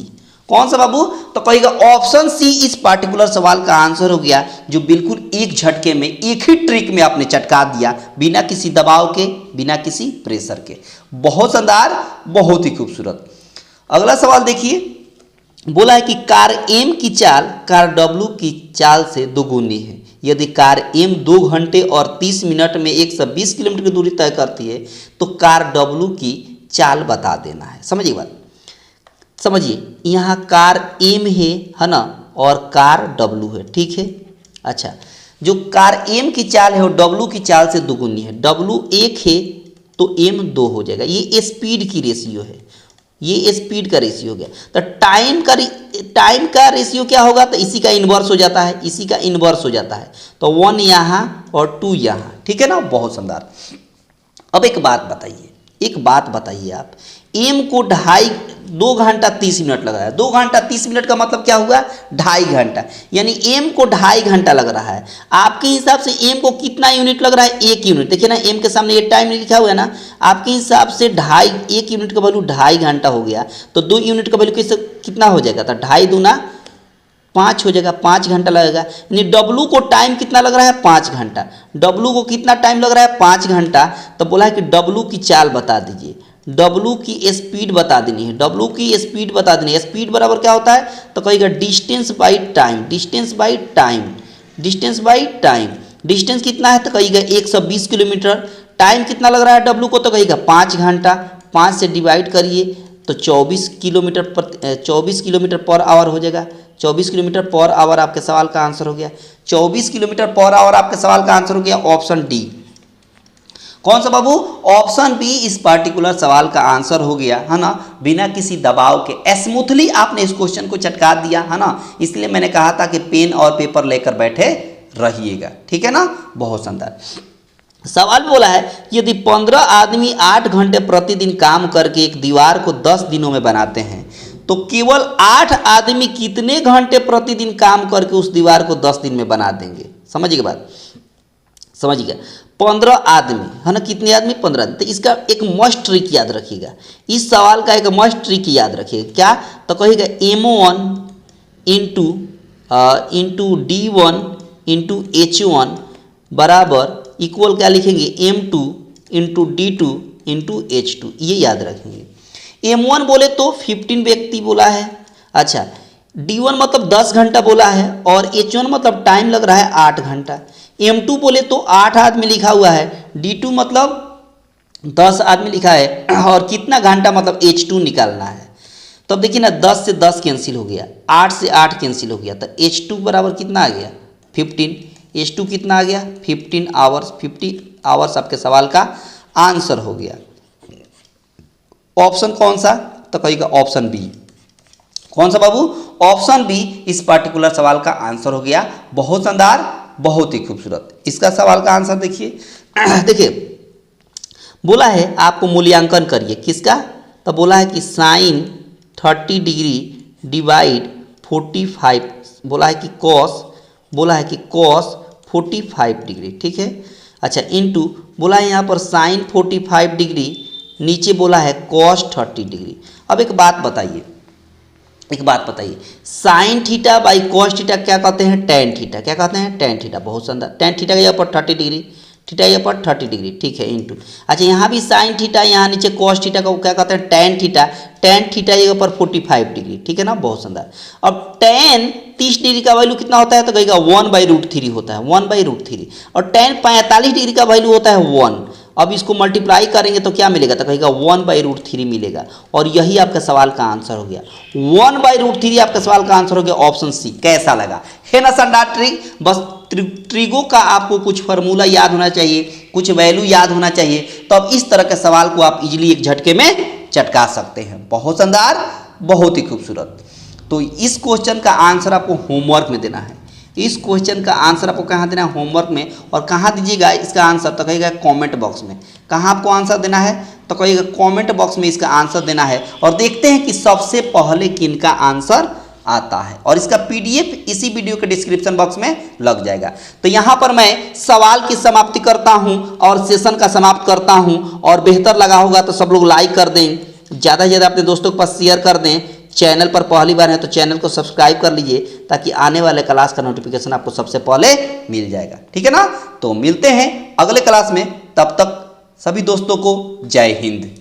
कौन सा बाबू? तो कहेगा ऑप्शन सी इस पार्टिकुलर सवाल का आंसर हो गया, जो बिल्कुल एक झटके में, एक ही ट्रिक में आपने चटका दिया, बिना किसी दबाव के, बिना किसी प्रेशर के। बहुत शानदार, बहुत ही खूबसूरत। अगला सवाल देखिए, बोला है कि कार एम की चाल कार डब्ल्यू की चाल से दोगुनी है। यदि कार एम 2 घंटे और 30 मिनट में 120 किलोमीटर की दूरी तय करती है, तो कार डब्ल्यू की चाल बता देना है। समझिए बात, समझिए, यहाँ कार एम है ना, और कार डब्ल्यू है, ठीक है। अच्छा, जो कार एम की चाल है वो डब्ल्यू की चाल से दोगुनी है। डब्ल्यू 1 है तो एम 2 हो जाएगा। ये स्पीड की रेशियो है, ये स्पीड का रेशियो हो गया। तो टाइम का रेशियो क्या होगा? तो इसी का इन्वर्स हो जाता है, इसी का इन्वर्स हो जाता है। तो 1 यहाँ और 2 यहाँ, ठीक है ना। बहुत शानदार। अब एक बात बताइए, एक बात बताइए आप, एम को 2 घंटा 30 मिनट लग रहा है। 2 घंटा 30 मिनट का मतलब क्या हुआ? 2.5 घंटा, यानी एम को 2.5 घंटा लग रहा है। आपके हिसाब से एम को कितना यूनिट लग रहा है? 1 यूनिट। देखिए ना, एम के सामने ये टाइम लिखा हुआ है ना, आपके हिसाब से 1 यूनिट का वैल्यू 2.5 घंटा हो गया, तो 2 यूनिट का वैल्यू किससे कितना हो जाएगा? तो 2.5 दूना 5 हो जाएगा, 5 घंटा लगेगा। यानी डब्लू को टाइम कितना लग रहा है? 5 घंटा। डब्लू को कितना टाइम लग रहा है? 5 घंटा। तो बोला है कि डब्लू की चाल बता दीजिए, डब्लू की स्पीड बता देनी है, डब्लू की स्पीड बता देनी है। स्पीड बराबर क्या होता है? तो कहेगा distance by time, distance by time, distance by time. Distance कितना है? तो कहेगा 120 किलोमीटर। टाइम कितना लग रहा है डब्लू को? तो कहेगा 5 घंटा। 5 से डिवाइड करिए तो 24 किलोमीटर पर आवर हो जाएगा। 24 किलोमीटर पर आवर आपके सवाल का आंसर हो गया। 24 किलोमीटर पर आवर आपके सवाल का आंसर हो गया, ऑप्शन डी। कौन सा बाबू? ऑप्शन बी इस पार्टिकुलर सवाल का आंसर हो गया, है ना। बिना किसी दबाव के स्मूथली आपने इस क्वेश्चन को चटका दिया, है ना। इसलिए मैंने कहा था कि पेन और पेपर लेकर बैठे रहिएगा, ठीक है ना। बहुत शानदार। सवाल बोला है, यदि 15 आदमी 8 घंटे प्रतिदिन काम करके एक दीवार को 10 दिनों में बनाते हैं, तो केवल 8 आदमी कितने घंटे प्रतिदिन काम करके उस दीवार को 10 दिन में बना देंगे? समझिए बात, समझिएगा। 15 आदमी, है ना, कितने आदमी? 15 आदमी। तो इसका एक मस्ट ट्रिक याद रखिएगा, इस सवाल का एक मस्ट ट्रिक याद रखिएगा। क्या? तो कहिएगा M1 into D1 into H1 बराबर इक्वल क्या लिखेंगे? M2 into D2 into H2। ये याद रखेंगे। M1 बोले तो 15 व्यक्ति बोला है। अच्छा, D1 मतलब 10 घंटा बोला है, और H1 मतलब टाइम लग रहा है 8 घंटा। M2 बोले तो 8 आदमी लिखा हुआ है, D2 मतलब 10 आदमी लिखा है, और कितना घंटा मतलब H2 निकालना है। तब देखिए ना, 10 से 10 कैंसिल हो गया, 8 से 8 कैंसिल हो गया, तो H2 बराबर कितना आ गया? 15। H2 कितना आ गया? 15 आवर्स। 50 आवर्स आपके सवाल का आंसर हो गया। ऑप्शन कौन सा? तो कहिएगा ऑप्शन बी। कौन सा बाबू? ऑप्शन बी इस पार्टिकुलर सवाल का आंसर हो गया। बहुत शानदार, बहुत ही खूबसूरत। इसका सवाल का आंसर देखिए। देखिए, बोला है आपको मूल्यांकन करिए, किसका? तो बोला है कि साइन 30 डिग्री डिवाइड 45, बोला है कि कॉस, बोला है कि कॉस 45 डिग्री, ठीक है। अच्छा, इनटू बोला है यहाँ पर साइन 45 डिग्री, नीचे बोला है कॉस 30 डिग्री। अब एक बात बताइए, एक बात बताइए, sine theta by cos theta क्या कहते हैं? Tan theta. क्या कहते हैं? Tan theta. बहुत शानदार। टेन थीटा यहाँ पर 30 डिग्री, थीटा यहाँ पर 30 डिग्री, ठीक है, इंटू। अच्छा, यहाँ भी साइन थीटा, यहाँ नीचे कॉस थीटा को क्या कहते हैं? Tan theta. टेन थीटा यहाँ पर 45 डिग्री, ठीक है ना। बहुत शानदार। अब टेन 30 डिग्री का वैल्यू कितना होता है? तो कहेगा 1/√3 होता है, 1/√3। और टेन 45 डिग्री का वैल्यू होता है 1। अब इसको मल्टीप्लाई करेंगे तो क्या मिलेगा? तो कहेगा 1/√3 मिलेगा, और यही आपका सवाल का आंसर हो गया। 1/√3 आपका सवाल का आंसर हो गया, ऑप्शन सी। कैसा लगा? है ना शानदार ट्रिक। बस ट्रिगो का आपको कुछ फार्मूला याद होना चाहिए, कुछ वैल्यू याद होना चाहिए, तो अब इस तरह के सवाल को आप इजीली एक झटके में चटका सकते हैं। बहुत शानदार, बहुत ही खूबसूरत। तो इस क्वेश्चन का आंसर आपको होमवर्क में देना है। इस क्वेश्चन का आंसर आपको कहाँ देना है? होमवर्क में। और कहाँ दीजिएगा इसका आंसर? तो कहिएगा कमेंट बॉक्स में। कहाँ आपको आंसर देना है? तो कहिएगा कमेंट बॉक्स में इसका आंसर देना है, और देखते हैं कि सबसे पहले किनका आंसर आता है। और इसका PDF इसी वीडियो के डिस्क्रिप्शन बॉक्स में लग जाएगा। तो यहाँ पर मैं सवाल की समाप्ति करता हूँ और सेशन का समाप्त करता हूँ। और बेहतर लगा होगा तो सब लोग लाइक कर दें, ज़्यादा से ज़्यादा अपने दोस्तों के पास शेयर कर दें, चैनल पर पहली बार है तो चैनल को सब्सक्राइब कर लीजिए ताकि आने वाले क्लास का नोटिफिकेशन आपको सबसे पहले मिल जाएगा। ठीक है ना, तो मिलते हैं अगले क्लास में, तब तक सभी दोस्तों को जय हिंद।